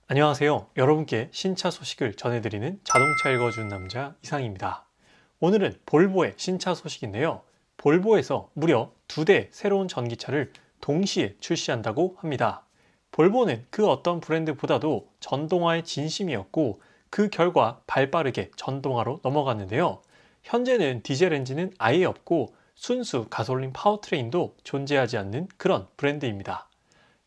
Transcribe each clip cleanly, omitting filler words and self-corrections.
안녕하세요. 여러분께 신차 소식을 전해드리는 자동차 읽어주는 남자 이상입니다. 오늘은 볼보의 신차 소식인데요. 볼보에서 무려 2대 새로운 전기차를 동시에 출시한다고 합니다. 볼보는 그 어떤 브랜드보다도 전동화의 진심이었고 그 결과 발빠르게 전동화로 넘어갔는데요. 현재는 디젤 엔진은 아예 없고 순수 가솔린 파워트레인도 존재하지 않는 그런 브랜드입니다.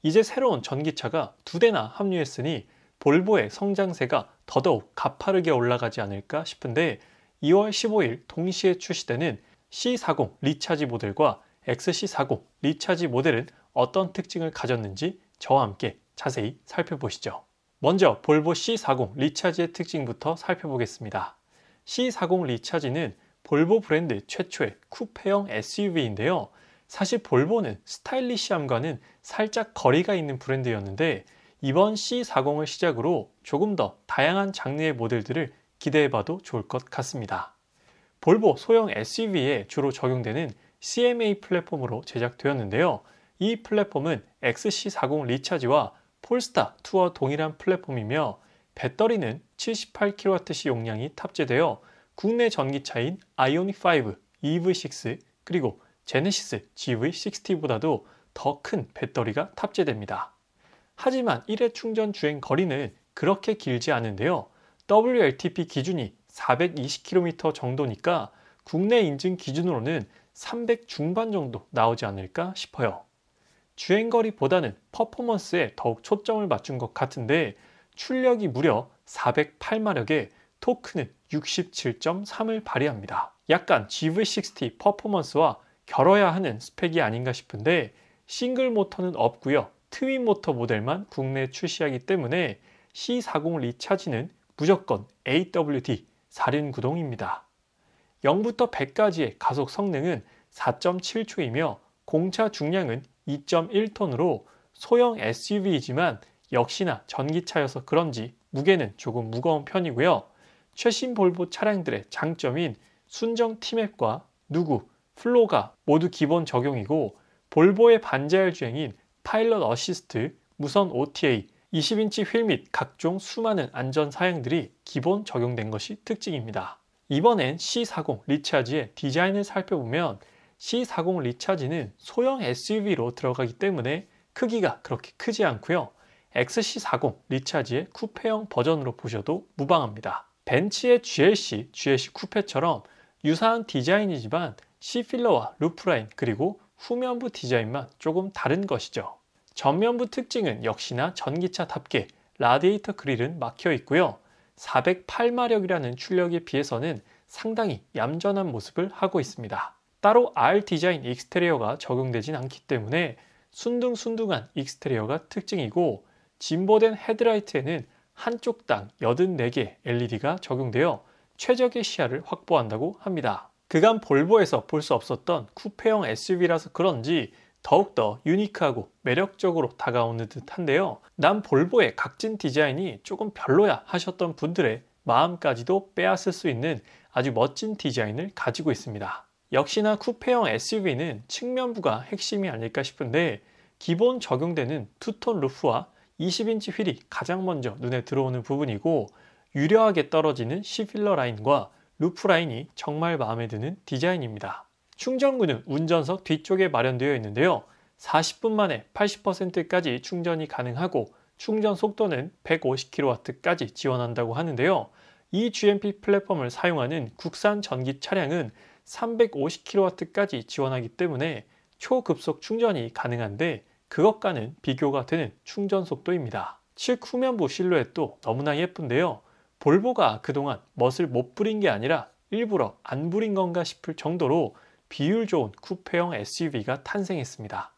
이제 새로운 전기차가 2대나 합류했으니 볼보의 성장세가 더더욱 가파르게 올라가지 않을까 싶은데 2월 15일 동시에 출시되는 C40 리차지 모델과 XC40 리차지 모델은 어떤 특징을 가졌는지 저와 함께 자세히 살펴보시죠. 먼저 볼보 C40 리차지의 특징부터 살펴보겠습니다. C40 리차지는 볼보 브랜드 최초의 쿠페형 SUV인데요. 사실 볼보는 스타일리시함과는 살짝 거리가 있는 브랜드였는데 이번 C40을 시작으로 조금 더 다양한 장르의 모델들을 기대해봐도 좋을 것 같습니다. 볼보 소형 SUV에 주로 적용되는 CMA 플랫폼으로 제작되었는데요. 이 플랫폼은 XC40 리차지와 폴스타2와 동일한 플랫폼이며 배터리는 78kWh 용량이 탑재되어 국내 전기차인 아이오닉5, EV6 그리고 제네시스 GV60보다도 더 큰 배터리가 탑재됩니다. 하지만 1회 충전 주행 거리는 그렇게 길지 않은데요. WLTP 기준이 420km 정도니까 국내 인증 기준으로는 300 중반 정도 나오지 않을까 싶어요. 주행거리보다는 퍼포먼스에 더욱 초점을 맞춘 것 같은데 출력이 무려 408마력에 토크는 67.3을 발휘합니다. 약간 GV60 퍼포먼스와 겨뤄야 하는 스펙이 아닌가 싶은데 싱글 모터는 없고요. 트윈 모터 모델만 국내에 출시하기 때문에 C40 리차지는 무조건 AWD 4륜구동입니다. 0부터 100까지의 가속 성능은 4.7초이며 공차 중량은 2.1톤으로 소형 SUV이지만 역시나 전기차여서 그런지 무게는 조금 무거운 편이고요. 최신 볼보 차량들의 장점인 순정 T맵과 누구, 플로가 모두 기본 적용이고 볼보의 반자율 주행인 파일럿 어시스트, 무선 OTA, 20인치 휠 및 각종 수많은 안전 사양들이 기본 적용된 것이 특징입니다. 이번엔 C40 리차지의 디자인을 살펴보면 C40 리차지는 소형 SUV로 들어가기 때문에 크기가 그렇게 크지 않고요. XC40 리차지의 쿠페형 버전으로 보셔도 무방합니다. 벤츠의 GLC 쿠페처럼 유사한 디자인이지만 C필러와 루프라인 그리고 후면부 디자인만 조금 다른 것이죠. 전면부 특징은 역시나 전기차답게 라디에이터 그릴은 막혀 있고요. 408마력이라는 출력에 비해서는 상당히 얌전한 모습을 하고 있습니다. 따로 R 디자인 익스테리어가 적용되진 않기 때문에 순둥순둥한 익스테리어가 특징이고 진보된 헤드라이트에는 한쪽당 84개 LED가 적용되어 최적의 시야를 확보한다고 합니다. 그간 볼보에서 볼 수 없었던 쿠페형 SUV라서 그런지 더욱더 유니크하고 매력적으로 다가오는 듯한데요. 난 볼보의 각진 디자인이 조금 별로야 하셨던 분들의 마음까지도 빼앗을 수 있는 아주 멋진 디자인을 가지고 있습니다. 역시나 쿠페형 SUV는 측면부가 핵심이 아닐까 싶은데 기본 적용되는 투톤 루프와 20인치 휠이 가장 먼저 눈에 들어오는 부분이고 유려하게 떨어지는 C필러 라인과 루프 라인이 정말 마음에 드는 디자인입니다. 충전구는 운전석 뒤쪽에 마련되어 있는데요. 40분 만에 80%까지 충전이 가능하고 충전 속도는 150kW까지 지원한다고 하는데요. 이 GMP 플랫폼을 사용하는 국산 전기 차량은 350kW까지 지원하기 때문에 초급속 충전이 가능한데 그것과는 비교가 되는 충전 속도입니다. 측 후면부 실루엣도 너무나 예쁜데요. 볼보가 그동안 멋을 못 부린 게 아니라 일부러 안 부린 건가 싶을 정도로 비율 좋은 쿠페형 SUV가 탄생했습니다.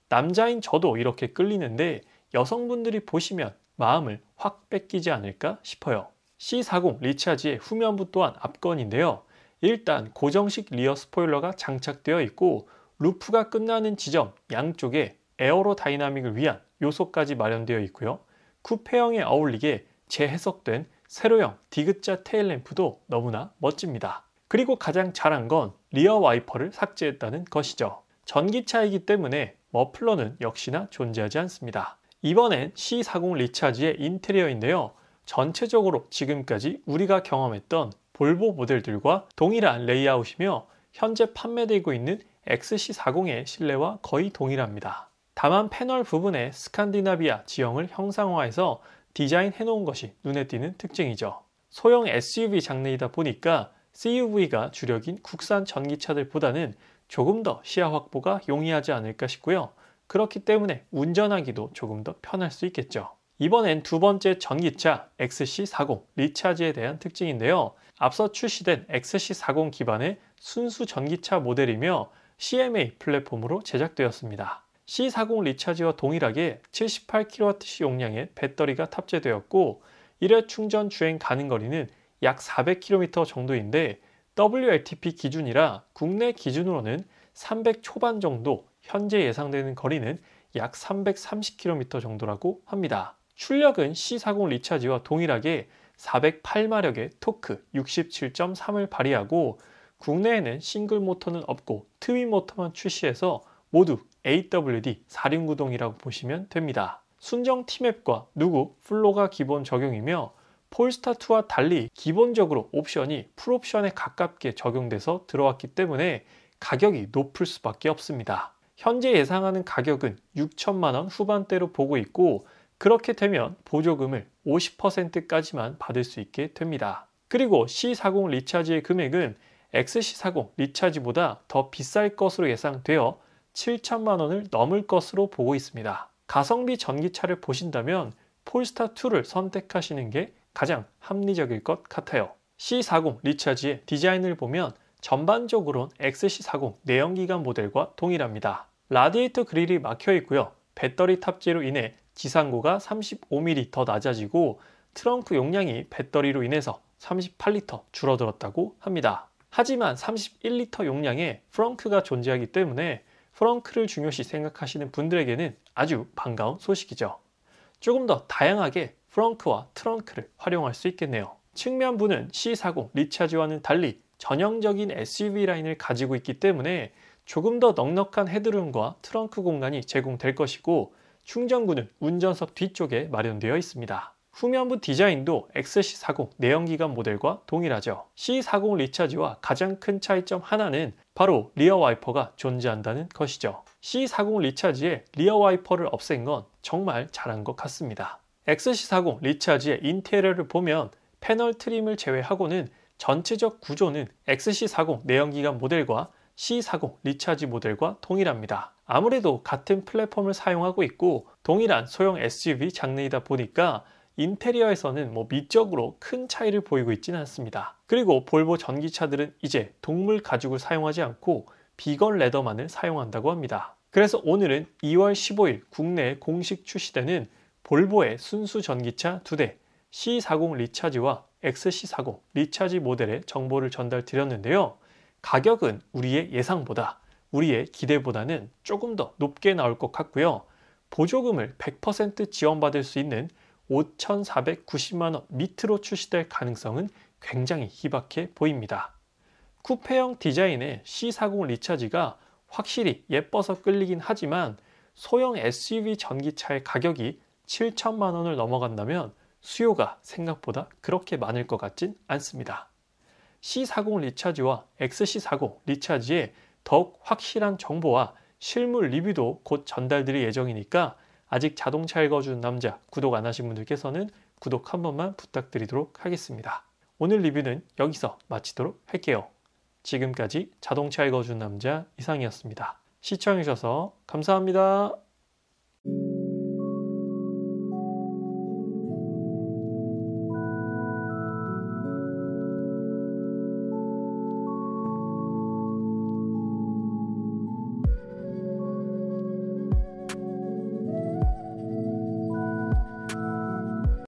남자인 저도 이렇게 끌리는데 여성분들이 보시면 마음을 확 뺏기지 않을까 싶어요. C40 리차지의 후면부 또한 압권인데요. 일단 고정식 리어 스포일러가 장착되어 있고 루프가 끝나는 지점 양쪽에 에어로다이나믹을 위한 요소까지 마련되어 있고요. 쿠페형에 어울리게 재해석된 세로형 디귿자 테일램프도 너무나 멋집니다. 그리고 가장 잘한 건 리어 와이퍼를 삭제했다는 것이죠. 전기차이기 때문에 머플러는 역시나 존재하지 않습니다. 이번엔 C40 리차지의 인테리어인데요. 전체적으로 지금까지 우리가 경험했던 볼보 모델들과 동일한 레이아웃이며 현재 판매되고 있는 XC40의 실내와 거의 동일합니다. 다만 패널 부분에 스칸디나비아 지형을 형상화해서 디자인해 놓은 것이 눈에 띄는 특징이죠. 소형 SUV 장르이다 보니까 CUV가 주력인 국산 전기차들보다는 조금 더 시야 확보가 용이하지 않을까 싶고요. 그렇기 때문에 운전하기도 조금 더 편할 수 있겠죠. 이번엔 두 번째 전기차 XC40 리차지에 대한 특징인데요. 앞서 출시된 XC40 기반의 순수 전기차 모델이며 CMA 플랫폼으로 제작되었습니다. C40 리차지와 동일하게 78kWh 용량의 배터리가 탑재되었고 1회 충전 주행 가능 거리는 약 400km 정도인데 WLTP 기준이라 국내 기준으로는 300 초반 정도, 현재 예상되는 거리는 약 330km 정도라고 합니다. 출력은 C40 리차지와 동일하게 408마력의 토크 67.3을 발휘하고 국내에는 싱글 모터는 없고 트윈 모터만 출시해서 모두 AWD 4륜구동이라고 보시면 됩니다. 순정 T맵과 누구, 플로가 기본 적용이며 폴스타2와 달리 기본적으로 옵션이 풀옵션에 가깝게 적용돼서 들어왔기 때문에 가격이 높을 수밖에 없습니다. 현재 예상하는 가격은 6천만 원 후반대로 보고 있고 그렇게 되면 보조금을 50%까지만 받을 수 있게 됩니다. 그리고 C40 리차지의 금액은 XC40 리차지보다 더 비쌀 것으로 예상되어 7천만 원을 넘을 것으로 보고 있습니다. 가성비 전기차를 보신다면 폴스타2를 선택하시는 게 가장 합리적일 것 같아요. C40 리차지의 디자인을 보면 전반적으로는 XC40 내연기관 모델과 동일합니다. 라디에이터 그릴이 막혀 있고요. 배터리 탑재로 인해 지상고가 35mm 더 낮아지고 트렁크 용량이 배터리로 인해서 38리터 줄어들었다고 합니다. 하지만 31리터 용량의 프렁크가 존재하기 때문에 프렁크를 중요시 생각하시는 분들에게는 아주 반가운 소식이죠. 조금 더 다양하게 프렁크와 트렁크를 활용할 수 있겠네요. 측면부는 C40 리차지와는 달리 전형적인 SUV 라인을 가지고 있기 때문에 조금 더 넉넉한 헤드룸과 트렁크 공간이 제공될 것이고 충전구는 운전석 뒤쪽에 마련되어 있습니다. 후면부 디자인도 XC40 내연기관 모델과 동일하죠. C40 리차지와 가장 큰 차이점 하나는 바로 리어 와이퍼가 존재한다는 것이죠. C40 리차지의 리어 와이퍼를 없앤 건 정말 잘한 것 같습니다. XC40 리차지의 인테리어를 보면 패널 트림을 제외하고는 전체적 구조는 XC40 내연기관 모델과 C40 리차지 모델과 동일합니다. 아무래도 같은 플랫폼을 사용하고 있고 동일한 소형 SUV 장르이다 보니까 인테리어에서는 미적으로 큰 차이를 보이고 있지는 않습니다. 그리고 볼보 전기차들은 이제 동물 가죽을 사용하지 않고 비건 레더만을 사용한다고 합니다. 그래서 오늘은 2월 15일 국내에 공식 출시되는 볼보의 순수 전기차 2대 C40 리차지와 XC40 리차지 모델의 정보를 전달 드렸는데요. 가격은 우리의 예상보다, 우리의 기대보다는 조금 더 높게 나올 것 같고요. 보조금을 100% 지원받을 수 있는 5,490만 원 밑으로 출시될 가능성은 굉장히 희박해 보입니다. 쿠페형 디자인의 C40 리차지가 확실히 예뻐서 끌리긴 하지만 소형 SUV 전기차의 가격이 7천만 원을 넘어간다면 수요가 생각보다 그렇게 많을 것 같진 않습니다. C40 리차지와 XC40 리차지의 더욱 확실한 정보와 실물 리뷰도 곧 전달드릴 예정이니까 아직 자동차 읽어주는 남자 구독 안 하신 분들께서는 구독 한 번만 부탁드리도록 하겠습니다. 오늘 리뷰는 여기서 마치도록 할게요. 지금까지 자동차 읽어주는 남자 이상이었습니다. 시청해주셔서 감사합니다.